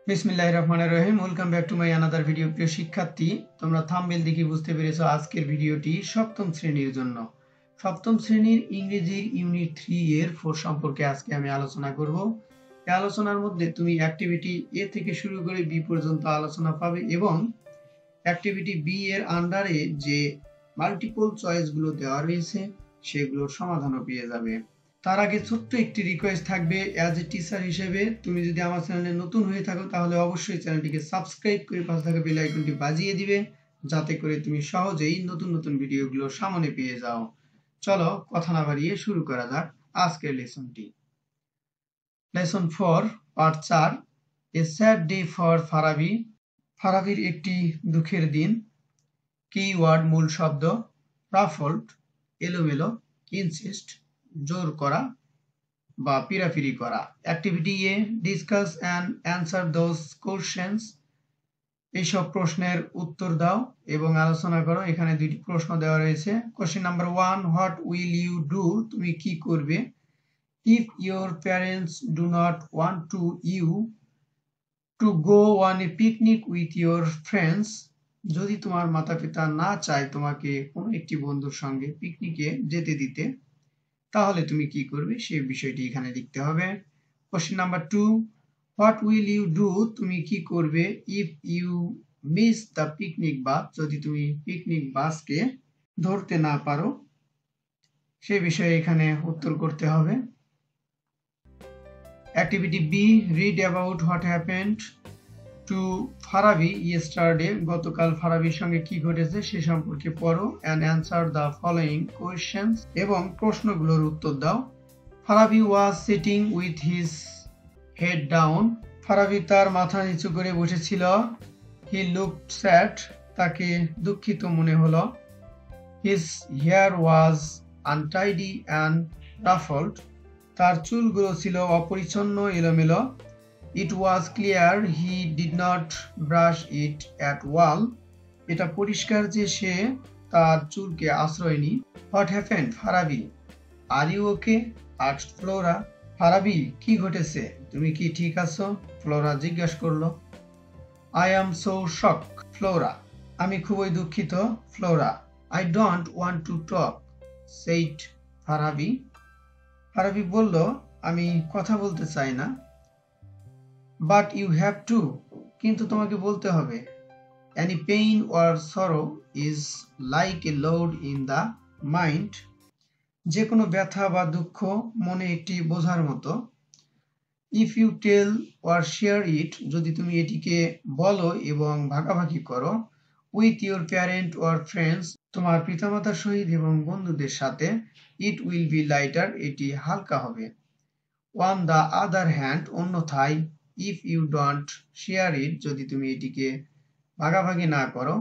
বিসমিল্লাহির রহমানির রহিম। Welcome back to my another video. প্রিয় শিক্ষার্থী, তোমরা থাম্বনেল দেখে বুঝতে পেরেছো আজকের ভিডিওটি সপ্তম শ্রেণীর জন্য। সপ্তম শ্রেণীর ইংরেজির ইউনিট 3 এর 4 সম্পর্কে আজকে আমি আলোচনা করব। এই আলোচনার মধ্যে তুমি অ্যাক্টিভিটি এ থেকে শুরু করে বি পর্যন্ত আলোচনা পাবে এবং অ্যাক্টিভিটি বি এর আন্ডারে যে মাল্টিপল চয়েসগুলো দেওয়া রয়েছে সেগুলোর সমাধানও পেয়ে যাবে। তার আগে ছোট্ট একটি রিকোয়েস্ট থাকবে, অ্যাজ এ টিচার হিসেবে তুমি যদি আমার চ্যানেলে নতুন হয়ে থাকো তাহলে অবশ্যই চ্যানেলটিকে সাবস্ক্রাইব করে পাশে থাকা বেল আইকনটি বাজিয়ে দিবে, যাতে করে তুমি সহজেই নতুন নতুন ভিডিওগুলো সামনে পেয়ে যাও। চলো কথা না বাড়িয়ে শুরু করা যাক আজকের লেসনটি। Lesson 4 part 4, a sad day for Farabi. ফারাবির একটি দুঃখের দিন। কিওয়ার্ড মূল শব্দ রাফলড এলোমেলো, ইনসিস্ট জোর করা বা পিরাপিরি করা। Activity A, discuss and answer those questions. এইসব প্রশ্নের উত্তর দাও এবং আলোচনা করো। এখানে দুটি প্রশ্ন দেওয়া রয়েছে। Question number 1, what will you do? তুমি কি করবে? If your parents do not want you to go on a picnic with your friends. যদি তোমার মাতা পিতা না চায় তোমাকে কোনো একটি বন্ধুর সঙ্গে পিকনিকে যেতে দিতে, তাহলে তুমি কি করবে সেই বিষয়টি এখানে লিখতে হবে। Question number 2, what will you do? তুমি কি করবে if you miss the picnic bus? যদি তুমি পিকনিক বাসকে ধরতে না পারো, সেই বিষয়ে এখানে উত্তর করতে হবে। Activity B, read about what happened to Farabi yesterday. গতকাল ফারাবির সঙ্গে কি ঘটেছে সে সম্পর্কে পড়ো and answer the following questions, এবং প্রশ্নগুলোর উত্তর দাও। Farabi was sitting with his head down. Farabi তার মাথা নিচু করে বসেছিল। হি লুকড স্যাড, তাকে দুঃখিত মনে হলো। His hair was untidy and ruffled, তার চুলগুলো ছিল অপরিচ্ছন্ন এলোমেলো। It was clear he did not brush it at all, এটা পরিষ্কার যে সে তার চুলকে আশ্রয় নি। What happened Farabi? Are you okay? Asked Flora. Farabi, কি ঘটেছে? তুমি কি ঠিক আছো? ফ্লোরা জিজ্ঞাসা করলো। I am so shock Flora, আমি খুবই দুঃখিত ফ্লোরা। I don't want to talk said Farabi. Farabi বলল, আমি কথা বলতে চাই না। বাট ইউ হ্যাভ টু, কিন্তু তোমাকে বলতে হবে। Any pain or sorrow is like a load in the mind, যে কোনো ব্যথা বা দুঃখ মনে একটি বোঝার মতো। If you tell or share it, যদি তুমি এটিকে বলো এবং ভাগাভাগি করো। With your parent or friends, তোমার পিতামাতার সহিত এবং বন্ধুদের সাথে। ইট উইল বি লাইটার, এটি হালকা হবে। অন দ্য আদার হ্যান্ড, অন্যথায়। If you don't share it, যদি তুমি এটিকে ভাগাভাগি না করো।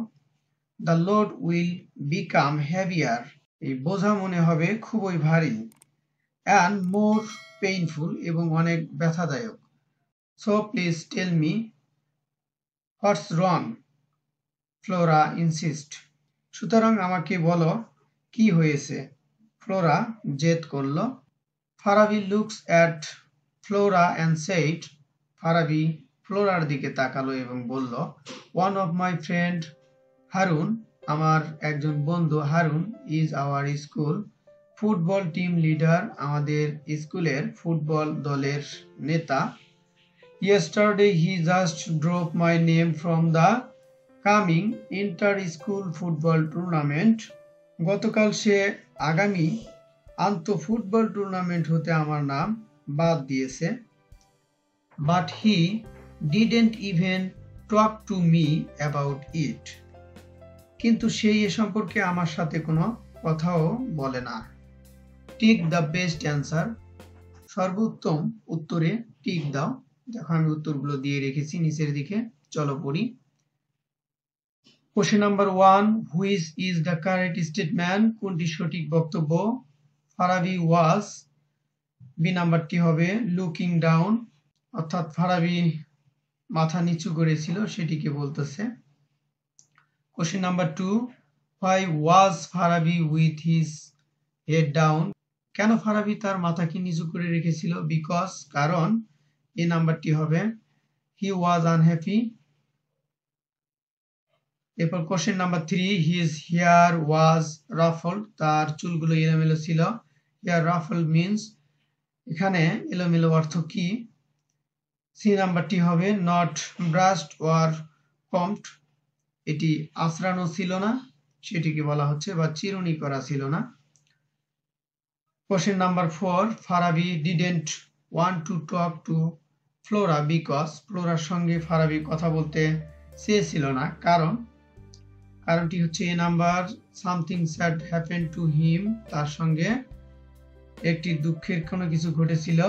The load will become heavier, এই বোঝা মনে হবে খুবই ভারী। অ্যান্ড মোর পেইনফুল, এবং অনেক ব্যথাদায়ক। So please tell me what's wrong, Flora insist, সুতরাং আমাকে বলো কি হয়েছে, ফ্লোরা জেদ করল। Farabi looks at Flora and said, Farabi ফ্লোরার দিকে তাকালো এবং বলল, one of my friend Harun, আমার একজন বন্ধু Harun, is our school football team leader, আমাদের স্কুলের ফুটবল দলের নেতা। Yesterday he just drop my name from the coming inter school football tournament, গতকাল সে আগামী আন্ত ফুটবল টুর্নামেন্ট হতে আমার নাম বাদ দিয়েছে। But he didn't even talk to me about it, কিন্তু সে এ সম্পর্কে আমার সাথে কোনো কথাও বলে না। টিক দ্য বেস্ট অ্যান্সার, সর্বোত্তম উত্তরে টিক দাও। দেখো আমি উত্তরগুলো দিয়ে রেখেছি নিচের দিকে, চলো পড়ি। Question number 1, which is the correct statement? কোনটি সঠিক বক্তব্য? ফারাবি ওয়াজ, বি নাম্বারটি হবে লুকিং ডাউন, অর্থাৎ ফারাবি মাথা নিচু করেছিল সেটিকে বলতেছে। Question number 2, why was Farabi with his head down? কেন ফারাবি তার মাথাকে নিচু করে রেখেছিল? বিকজ, কারণ। এ নাম্বারটি হবে he was unhappy. এরপর question number 3, his hair was ruffled. তার চুলগুলো এলোমেলো ছিল। hair ruffled means এখানে এলোমেলো অর্থ কি? সি নাম্বারটি হবে not brushed or combed. এটি আঁচড়ানো ছিল না, সেটিকে বলা হচ্ছে, বা চিরুনি করা ছিল না। Question number 4, Farabi didn't want to talk to Flora because ফ্লোরার সঙ্গে ফারাবি কথা বলতে চেয়েছিল না, কারণটি হচ্ছে এ number, something sad happened to him. তার সঙ্গে একটি দুঃখের কোনো কিছু ঘটেছিল।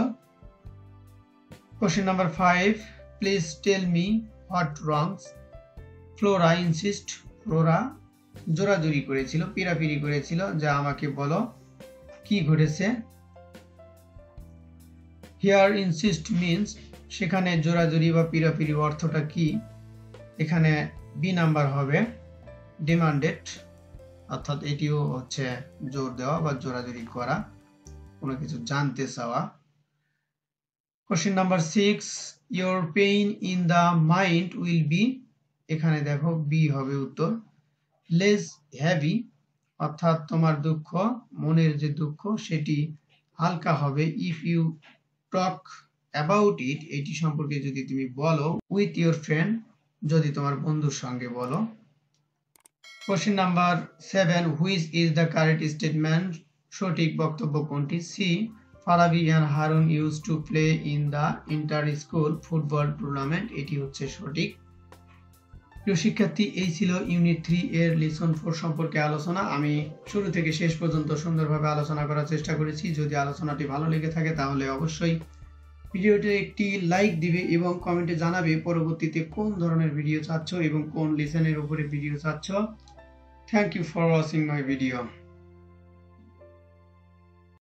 Question number 5, please tell me what wrongs Flora insist. Flora জোরাজুরি করেছিল, পিরাপিরি করেছিল, যা আমাকে বলো কি ঘটেছে। হিয়ার ইনসিস্ট মিন্স সেখানে জোরাজুরি বা পিরাপিরি অর্থটা কি? এখানে বি নাম্বার হবে ডিমান্ডেড, অর্থাৎ এটিও হচ্ছে জোর দেওয়া বা জোরাজুরি করা, কোনো কিছু জানতে চাওয়া। Question number 6, your pain in the mind will be, এখানে দেখো বি হবে উত্তর। লেস হেভি, অর্থাৎ তোমার দুঃখ, মনের যে দুঃখ সেটি হালকা হবে। If you talk about it, এটি সম্পর্কে যদি তুমি বলো। উইথ ইয়োর ফ্রেন্ড, যদি তোমার বন্ধুর সঙ্গে বলো। Question number 7, which is the correct statement, সঠিক বক্তব্য কোনটি? C, Farabi and Harun use to play in the inter school football tournament, এটি হচ্ছে সঠিক। প্রিয় শিক্ষার্থী, এই ছিল ইউনিট 3 এর লেসন 4 সম্পর্কে আলোচনা। আমি শুরু থেকে শেষ পর্যন্ত সুন্দরভাবে আলোচনা করার চেষ্টা করেছি। যদি আলোচনাটি ভালো লেগে থাকে তাহলে অবশ্যই ভিডিওতে একটি লাইক দিবে এবং কমেন্টে জানাবে পরবর্তীতে কোন ধরনের ভিডিও চাচ্ছ এবং কোন লেসনের উপরে ভিডিও চাচ্ছ। Thank you for watching my video.